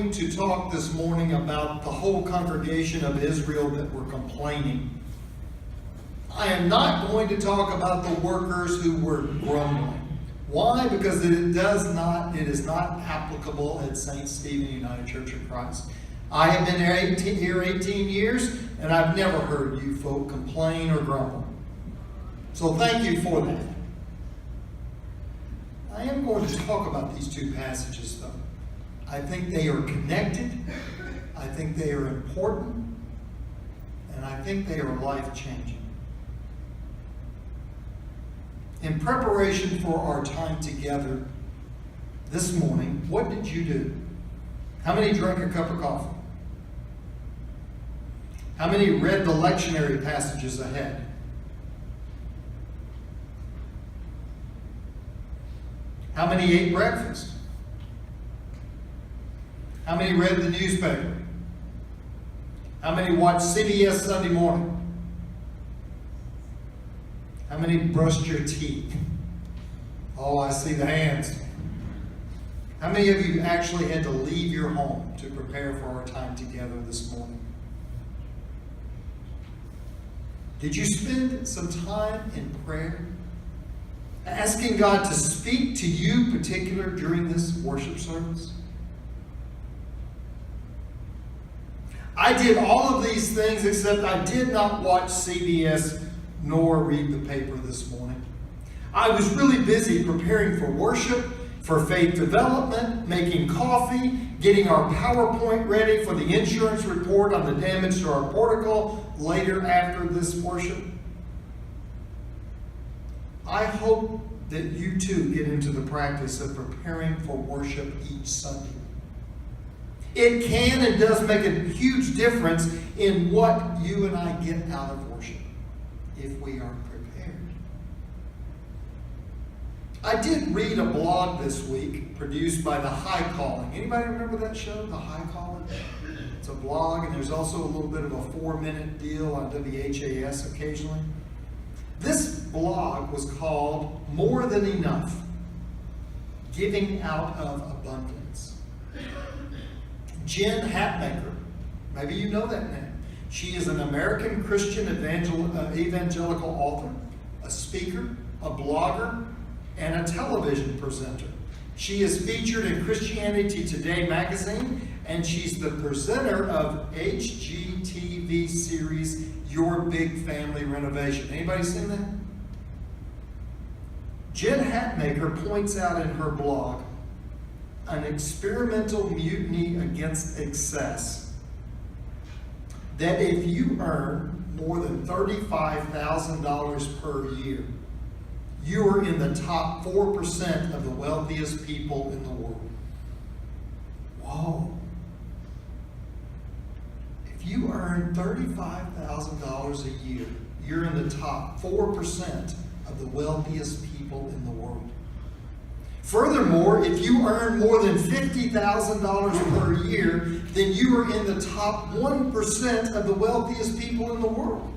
going to talk this morning about the whole congregation of Israel that were complaining. I am not going to talk about the workers who were grumbling. Why? Because it is not applicable at St. Stephen United Church of Christ. I have been here 18 years, and I've never heard you folk complain or grumble. So thank you for that. I am going to talk about these two passages, though. I think they are connected. I think they are important. And I think they are life-changing. In preparation for our time together this morning, what did you do? How many drank a cup of coffee? How many read the lectionary passages ahead? How many ate breakfast? How many read the newspaper? How many watched CBS Sunday morning? How many brushed your teeth? Oh, I see the hands. How many of you actually had to leave your home to prepare for our time together this morning? Did you spend some time in prayer, asking God to speak to you particular during this worship service? I did all of these things, except I did not watch CBS nor read the paper this morning. I was really busy preparing for worship, for faith development, making coffee, getting our PowerPoint ready for the insurance report on the damage to our portico later after this worship. I hope that you too get into the practice of preparing for worship each Sunday. It can and does make a huge difference in what you and I get out of worship if we are prepared. I did read a blog this week produced by The High Calling. Anybody remember that show, The High Calling? It's a blog, and there's also a little bit of a 4-minute deal on WHAS occasionally. This blog was called More Than Enough, Giving Out of Abundance. Jen Hatmaker, maybe you know that name. She is an American Christian evangelical author, a speaker, a blogger, and a television presenter. She is featured in Christianity Today magazine, and she's the presenter of HGTV series Your Big Family Renovation. Anybody seen that? Jen Hatmaker points out in her blog an experimental mutiny against excess. That if you earn more than $35,000 per year, you are in the top 4% of the wealthiest people in the world. Whoa. If you earn $35,000 a year, you're in the top 4% of the wealthiest people in the world. Furthermore, if you earn more than $50,000 per year, then you are in the top 1% of the wealthiest people in the world.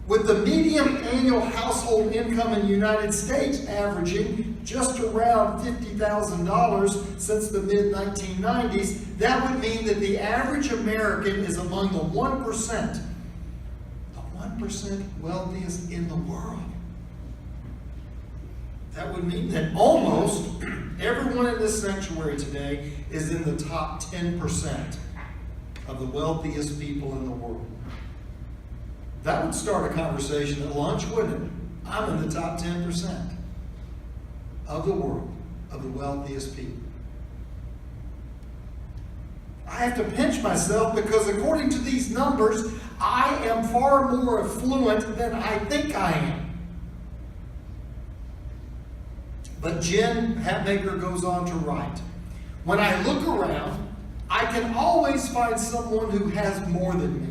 With the median annual household income in the United States averaging just around $50,000 since the mid-1990s, that would mean that the average American is among the 1% wealthiest in the world. That would mean that almost everyone in this sanctuary today is in the top 10% of the wealthiest people in the world. That would start a conversation at lunch, wouldn't it? I'm in the top 10% of the world, of the wealthiest people. I have to pinch myself because according to these numbers, I am far more affluent than I think I am. But Jen Hatmaker goes on to write, when I look around, I can always find someone who has more than me.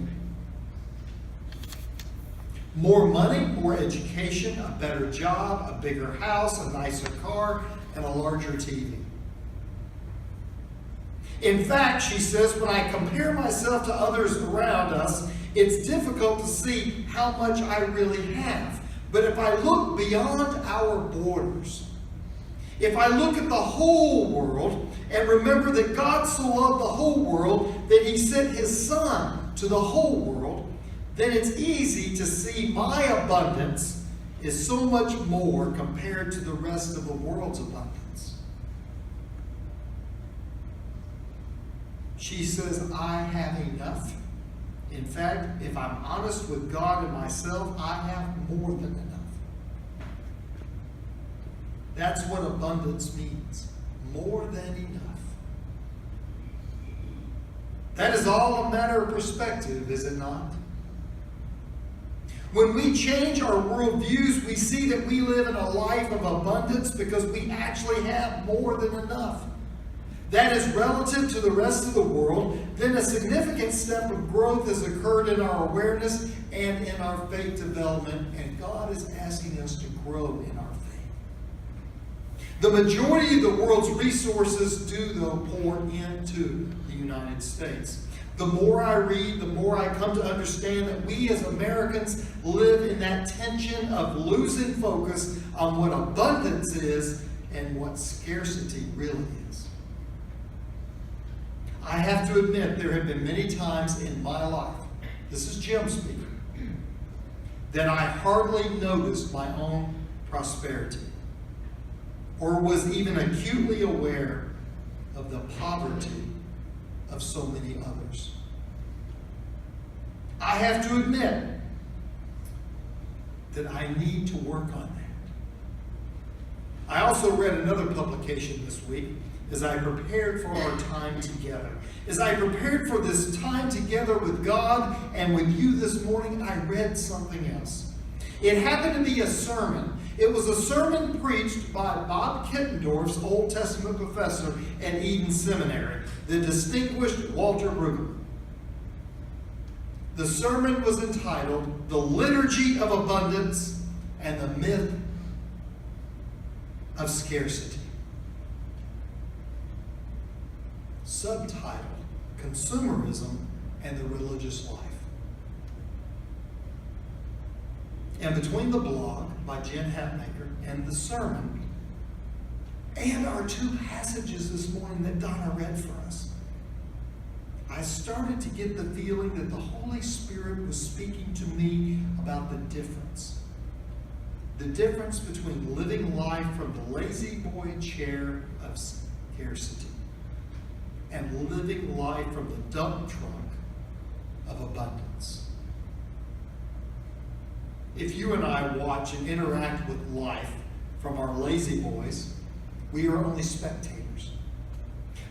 More money, more education, a better job, a bigger house, a nicer car, and a larger TV. In fact, she says, when I compare myself to others around us, it's difficult to see how much I really have. But if I look beyond our borders, if I look at the whole world and remember that God so loved the whole world that he sent his Son to the whole world, then it's easy to see my abundance is so much more compared to the rest of the world's abundance. She says, I have enough. In fact, if I'm honest with God and myself, I have more than enough. That's what abundance means. More than enough. That is all a matter of perspective, is it not? When we change our worldviews, we see that we live in a life of abundance because we actually have more than enough. That is relative to the rest of the world. Then a significant step of growth has occurred in our awareness and in our faith development, and God is asking us to grow in our faith. The majority of the world's resources do, though, pour into the United States. The more I read, the more I come to understand that we as Americans live in that tension of losing focus on what abundance is and what scarcity really is. I have to admit, there have been many times in my life, this is Jim speaking, that I hardly noticed my own prosperity or was even acutely aware of the poverty of so many others. I have to admit that I need to work on that. I also read another publication this week as I prepared for our time together. As I prepared for this time together with God and with you this morning, I read something else. It happened to be a sermon. It was a sermon preached by Bob Kittendorf's Old Testament professor at Eden Seminary, the distinguished Walter Brueggemann. The sermon was entitled, The Liturgy of Abundance and the Myth of Scarcity. Subtitle, Consumerism and the Religious Life. And between the blog by Jen Hatmaker and the sermon and our two passages this morning that Donna read for us, I started to get the feeling that the Holy Spirit was speaking to me about the difference. The difference between living life from the lazy boy chair of scarcity and living life from the dump truck of abundance. If you and I watch and interact with life from our lazy boys, we are only spectators.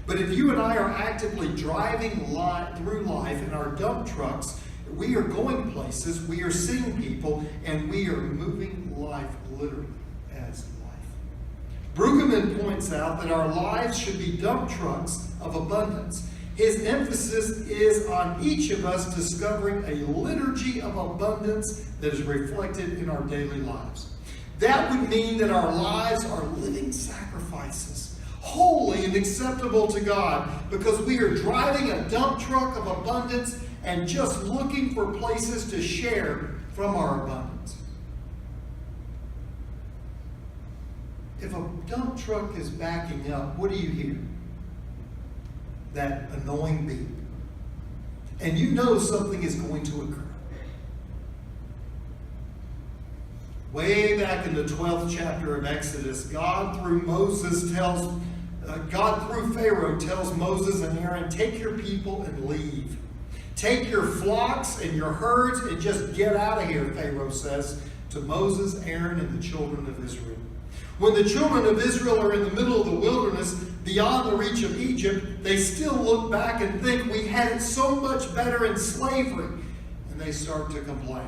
But if you and I are actively driving through life in our dump trucks, we are going places, we are seeing people, and we are moving life literally as life. Brueggemann points out that our lives should be dump trucks of abundance. His emphasis is on each of us discovering a liturgy of abundance that is reflected in our daily lives. That would mean that our lives are living sacrifices, holy and acceptable to God, because we are driving a dump truck of abundance and just looking for places to share from our abundance. If a dump truck is backing up, what do you hear? That annoying beep. And you know something is going to occur. Way back in the 12th chapter of Exodus, God through Pharaoh tells Moses and Aaron, take your people and leave. Take your flocks and your herds and just get out of here, Pharaoh says to Moses, Aaron, and the children of Israel. When the children of Israel are in the middle of the wilderness, beyond the reach of Egypt, they still look back and think we had it so much better in slavery. And they start to complain.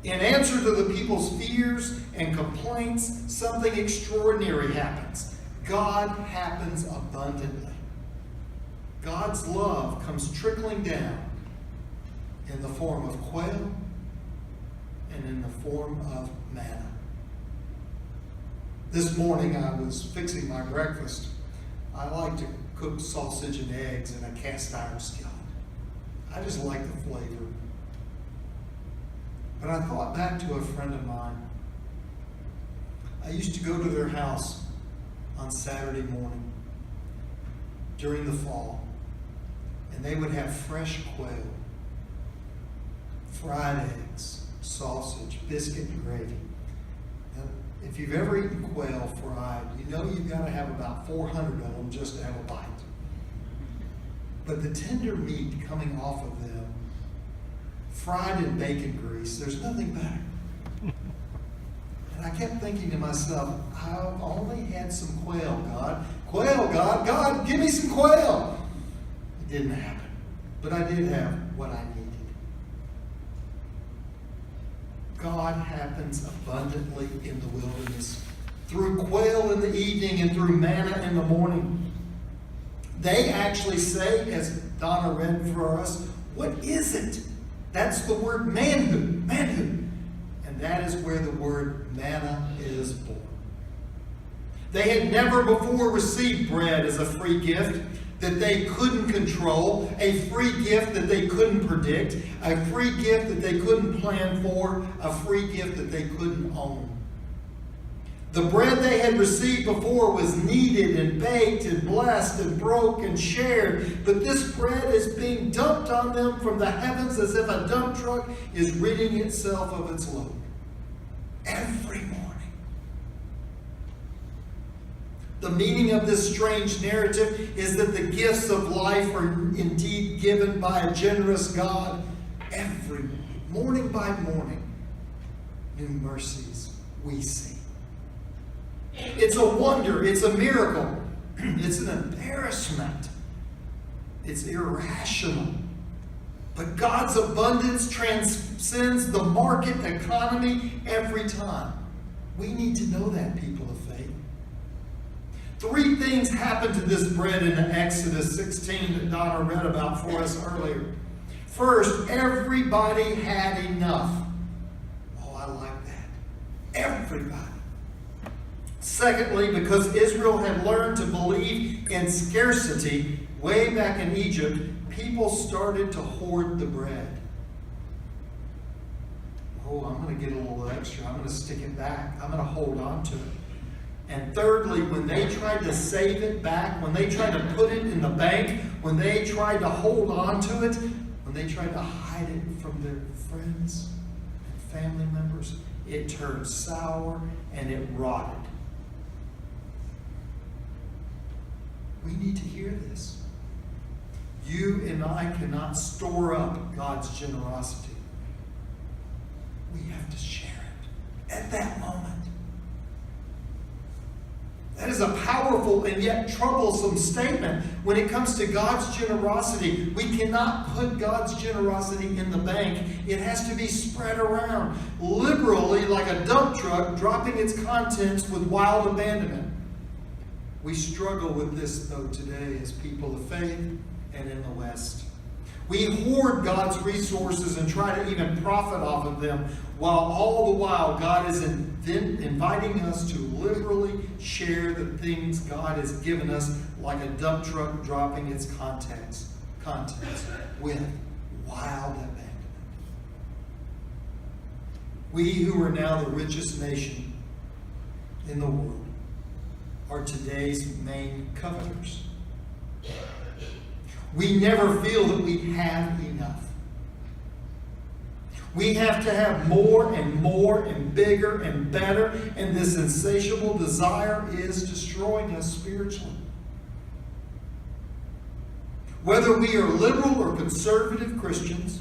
In answer to the people's fears and complaints, something extraordinary happens. God happens abundantly. God's love comes trickling down in the form of quail and in the form of manna. This morning I was fixing my breakfast. I like to cook sausage and eggs in a cast iron skillet. I just like the flavor. But I thought back to a friend of mine I used to go to their house on Saturday morning during the fall, and they would have fresh quail, fried eggs, sausage, biscuit, and gravy. Now, if you've ever eaten quail fried, you know you've got to have about 400 of them just to have a bite. But the tender meat coming off of them, fried in bacon grease, there's nothing better. And I kept thinking to myself, I've only had some quail, God. Quail, God, God, give me some quail. It didn't happen. But I did have what I needed. God happens abundantly in the wilderness, through quail in the evening and through manna in the morning. They actually say, as Donna read for us, what is it? That's the word manhood, manhood. And that is where the word manna is born. They had never before received bread as a free gift that they couldn't control, a free gift that they couldn't predict, a free gift that they couldn't plan for, a free gift that they couldn't own. The bread they had received before was kneaded and baked and blessed and broke and shared, but this bread is being dumped on them from the heavens as if a dump truck is ridding itself of its load. Every morning. The meaning of this strange narrative is that the gifts of life are indeed given by a generous God every morning by morning. New mercies we see. It's a wonder. It's a miracle. It's an embarrassment. It's irrational. But God's abundance transcends the market economy every time. We need to know that, people of faith. 3 things happened to this bread in Exodus 16 that Donna read about for us earlier. First, everybody had enough. Oh, I like that. Everybody. Secondly, because Israel had learned to believe in scarcity way back in Egypt, people started to hoard the bread. Oh, I'm going to get a little extra. I'm going to stick it back. I'm going to hold on to it. And thirdly, when they tried to save it back, when they tried to put it in the bank, when they tried to hold on to it, when they tried to hide it from their friends and family members, it turned sour and it rotted. We need to hear this. You and I cannot store up God's generosity. We have to share it at that moment. That is a powerful and yet troublesome statement. When it comes to God's generosity, we cannot put God's generosity in the bank. It has to be spread around, liberally like a dump truck dropping its contents with wild abandonment. We struggle with this, though, today as people of faith and in the West. We hoard God's resources and try to even profit off of them, while all the while God is inviting us to liberally share the things God has given us, like a dump truck dropping its contents with wild abandonment. We who are now the richest nation in the world are today's main coveters. We never feel that we have enough. We have to have more and bigger and better, and this insatiable desire is destroying us spiritually. Whether we are liberal or conservative Christians,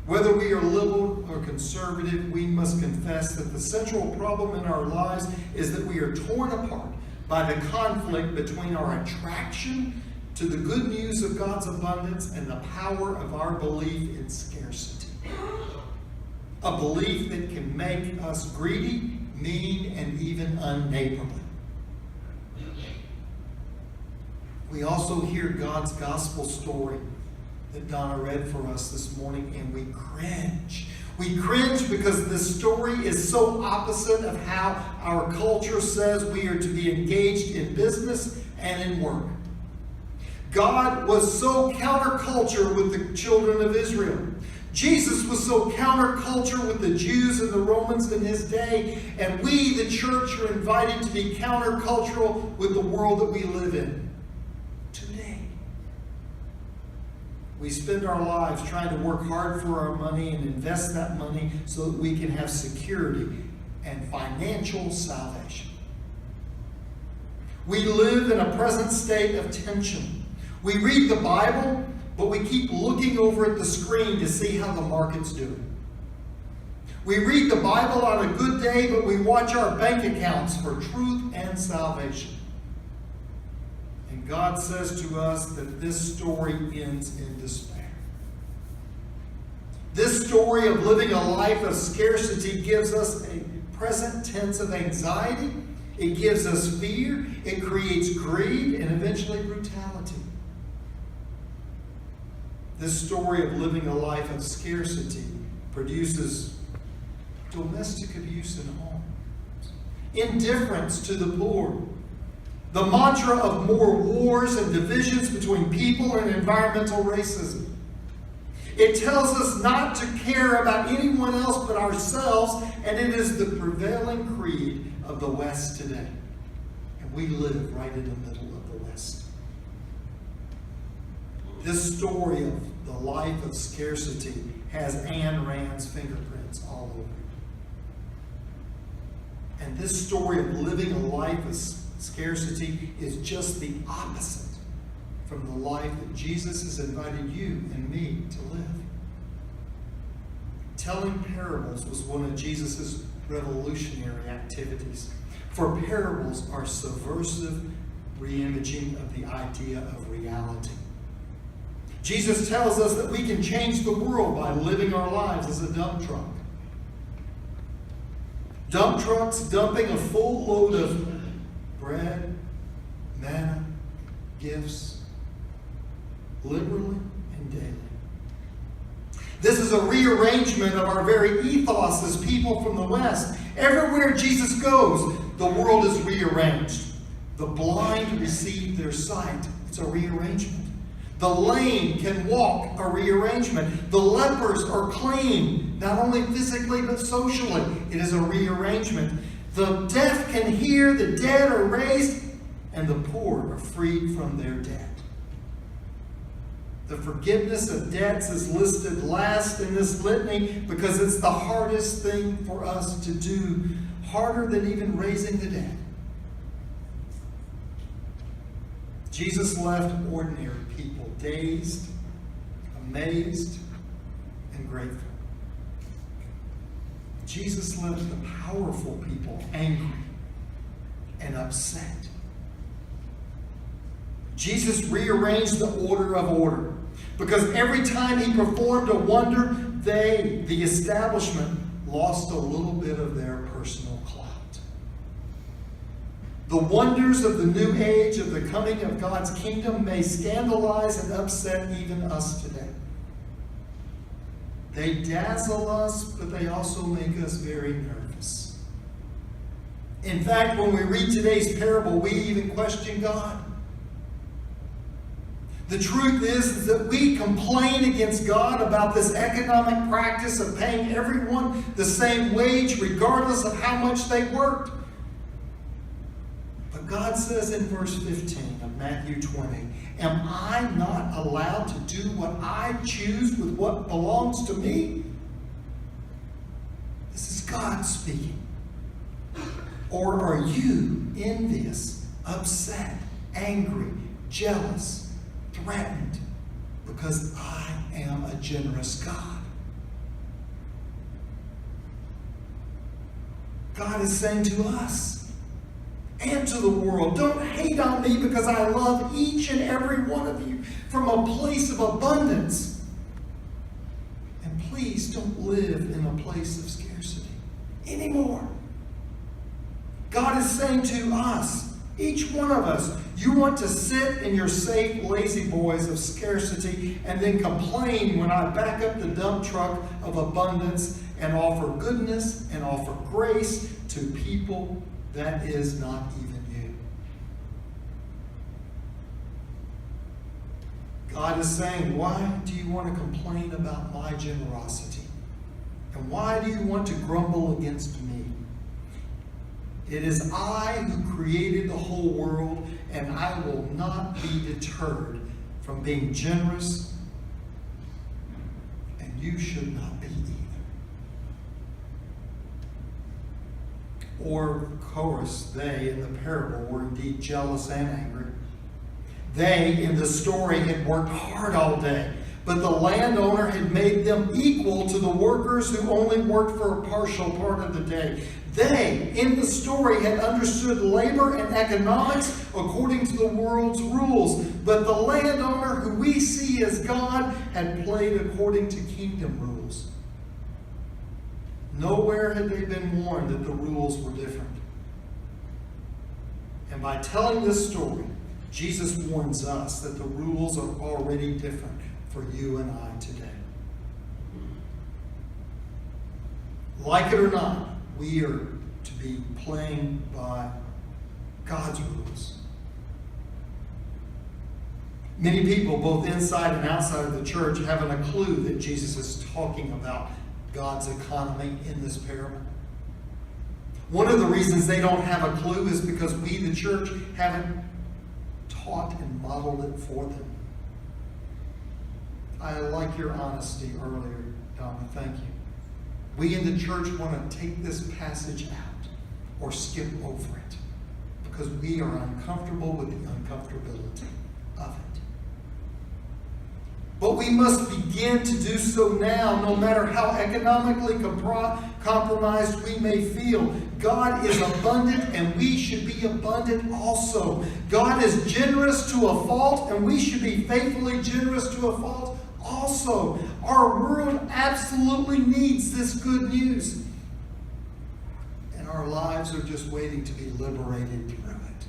whether we are liberal or conservative, we must confess that the central problem in our lives is that we are torn apart by the conflict between our attraction to the good news of God's abundance and the power of our belief in scarcity. A belief that can make us greedy, mean, and even unneighborly. We also hear God's gospel story that Donna read for us this morning, and we cringe. We cringe because this story is so opposite of how our culture says we are to be engaged in business and in work. God was so counterculture with the children of Israel. Jesus was so counterculture with the Jews and the Romans in his day, and we, the church, are invited to be countercultural with the world that we live in today. We spend our lives trying to work hard for our money and invest that money so that we can have security and financial salvation. We live in a present state of tension. We read the Bible, but we keep looking over at the screen to see how the market's doing. We read the Bible on a good day, but we watch our bank accounts for truth and salvation. And God says to us that this story ends in despair. This story of living a life of scarcity gives us a present tense of anxiety. It gives us fear. It creates greed and eventually brutality. This story of living a life of scarcity produces domestic abuse in homes, indifference to the poor, the mantra of more wars and divisions between people, and environmental racism. It tells us not to care about anyone else but ourselves, and it is the prevailing creed of the West today. And we live right in the middle of the West. This story of the life of scarcity has Ayn Rand's fingerprints all over it. And this story of living a life of scarcity is just the opposite from the life that Jesus has invited you and me to live. Telling parables was one of Jesus' revolutionary activities. For parables are subversive reimaging of the idea of reality. Jesus tells us that we can change the world by living our lives as a dump truck. Dump trucks dumping a full load of bread, manna, gifts, liberally and daily. This is a rearrangement of our very ethos as people from the West. Everywhere Jesus goes, the world is rearranged. The blind receive their sight. It's a rearrangement. The lame can walk, a rearrangement. The lepers are clean, not only physically but socially. It is a rearrangement. The deaf can hear, the dead are raised, and the poor are freed from their debt. The forgiveness of debts is listed last in this litany because it's the hardest thing for us to do, harder than even raising the dead. Jesus left ordinary people dazed, amazed, and grateful. Jesus left the powerful people angry and upset. Jesus rearranged the order of order because every time he performed a wonder, they, the establishment, lost a little bit of their personal clout. The wonders of the new age of the coming of God's kingdom may scandalize and upset even us today. They dazzle us, but they also make us very nervous. In fact, when we read today's parable, we even question God. The truth is that we complain against God about this economic practice of paying everyone the same wage regardless of how much they worked. But God says in verse 15 of Matthew 20, am I not allowed to do what I choose with what belongs to me? This is God speaking. Or are you envious, upset, angry, jealous, threatened because I am a generous God? God is saying to us and to the world, don't hate on me because I love each and every one of you from a place of abundance. And please don't live in a place of scarcity anymore. God is saying to us, each one of us, you want to sit in your safe, lazy boys of scarcity and then complain when I back up the dump truck of abundance and offer goodness and offer grace to people that is not even you. God is saying, why do you want to complain about my generosity? And why do you want to grumble against me? It is I who created the whole world, and I will not be deterred from being generous, and you should not be either. Or, of course, they in the parable were indeed jealous and angry. They, in the story, had worked hard all day, but the landowner had made them equal to the workers who only worked for a partial part of the day. They, in the story, had understood labor and economics according to the world's rules, but the landowner, who we see as God, had played according to kingdom rules. Nowhere had they been warned that the rules were different. And by telling this story, Jesus warns us that the rules are already different for you and I today. Like it or not, we are to be playing by God's rules. Many people, both inside and outside of the church, haven't a clue that Jesus is talking about God's economy in this parable. One of the reasons they don't have a clue is because we, the church, haven't taught and modeled it for them. I like your honesty earlier, Donna. Thank you. We in the church want to take this passage out or skip over it because we are uncomfortable with the uncomfortability of it. But we must begin to do so now, no matter how economically compromised we may feel. God is abundant, and we should be abundant also. God is generous to a fault, and we should be faithfully generous to a fault also. Our world absolutely needs this good news. And our lives are just waiting to be liberated through it.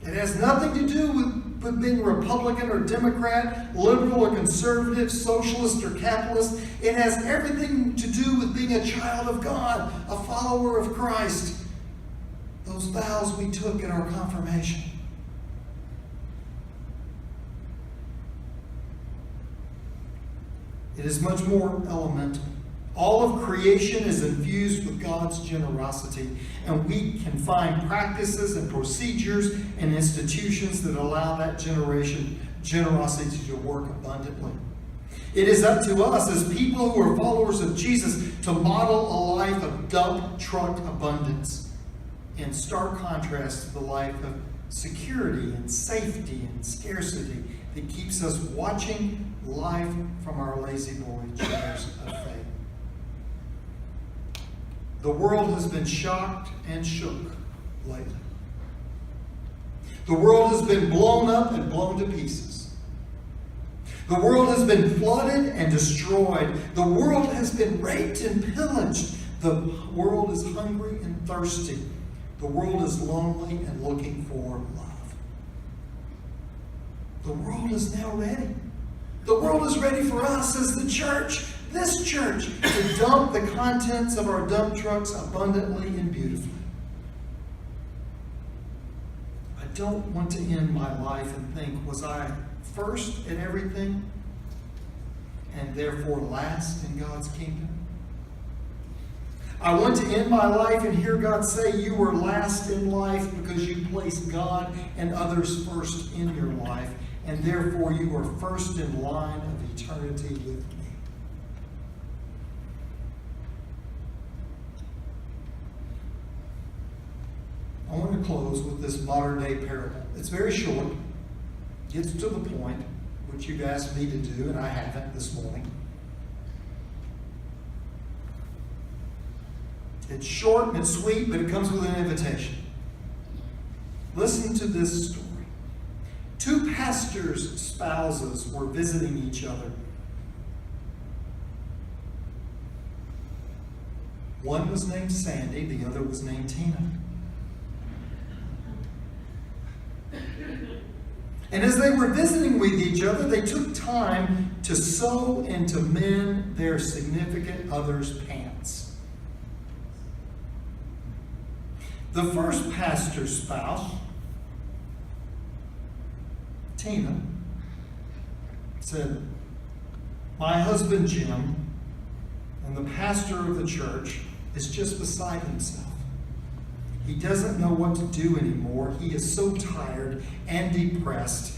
It has nothing to do with being Republican or Democrat, liberal or conservative, socialist or capitalist. It has everything to do with being a child of God, a follower of Christ. Those vows we took in our confirmation. It is much more elemental. All of creation is infused with God's generosity, and we can find practices and procedures and institutions that allow that generosity to work abundantly. It is up to us as people who are followers of Jesus to model a life of dump truck abundance, in stark contrast to the life of security and safety and scarcity that keeps us watching life from our lazy boy chairs of faith. The world has been shocked and shook lately. The world has been blown up and blown to pieces. The world has been flooded and destroyed. The world has been raped and pillaged. The world is hungry and thirsty. The world is lonely and looking for love. The world is now ready. The world is ready for us as the church, this church, to dump the contents of our dump trucks abundantly and beautifully. I don't want to end my life and think, was I first at everything and therefore last in God's kingdom? I want to end my life and hear God say you were last in life because you placed God and others first in your life, and therefore you are first in line of eternity with me. I want to close with this modern day parable. It's very short, gets to the point, which you've asked me to do, and I haven't this morning. It's short and it's sweet, but it comes with an invitation. Listen to this story. Two pastors' spouses were visiting each other. One was named Sandy, the other was named Tina. And as they were visiting with each other, they took time to sew and to mend their significant other's pants. The first pastor's spouse, Tina, said, my husband Jim and the pastor of the church is just beside himself. He doesn't know what to do anymore. He is so tired and depressed.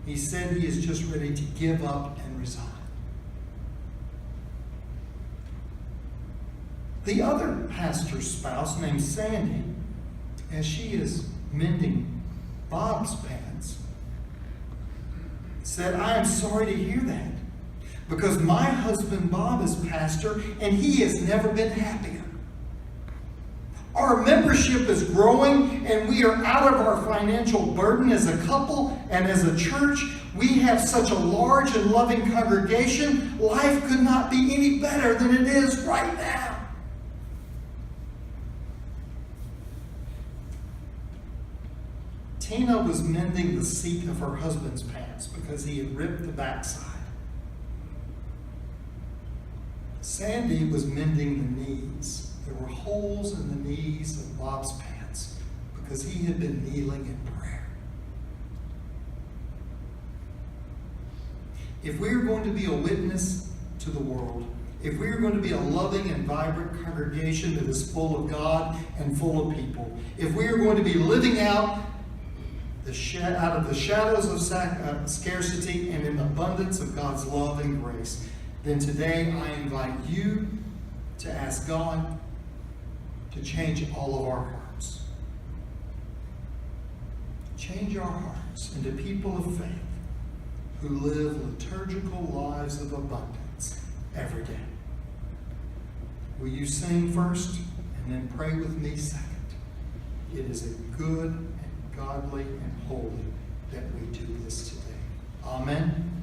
He said he is just ready to give up and resign. The other pastor's spouse, named Sandy, as she is mending Bob's pants, said, I am sorry to hear that, because my husband Bob is pastor and he has never been happier. Our membership is growing and we are out of our financial burden as a couple and as a church. We have such a large and loving congregation. Life could not be any better than it is right now. Tina was mending the seat of her husband's pants because he had ripped the backside. Sandy was mending the knees. There were holes in the knees of Bob's pants because he had been kneeling in prayer. If we are going to be a witness to the world, if we are going to be a loving and vibrant congregation that is full of God and full of people, if we are going to be living out of the shadows of scarcity and in abundance of God's love and grace, then today I invite you to ask God to change all of our hearts. Change our hearts into people of faith who live liturgical lives of abundance every day. Will you sing first and then pray with me second? It is a good and godly and holy that we do this today. Amen.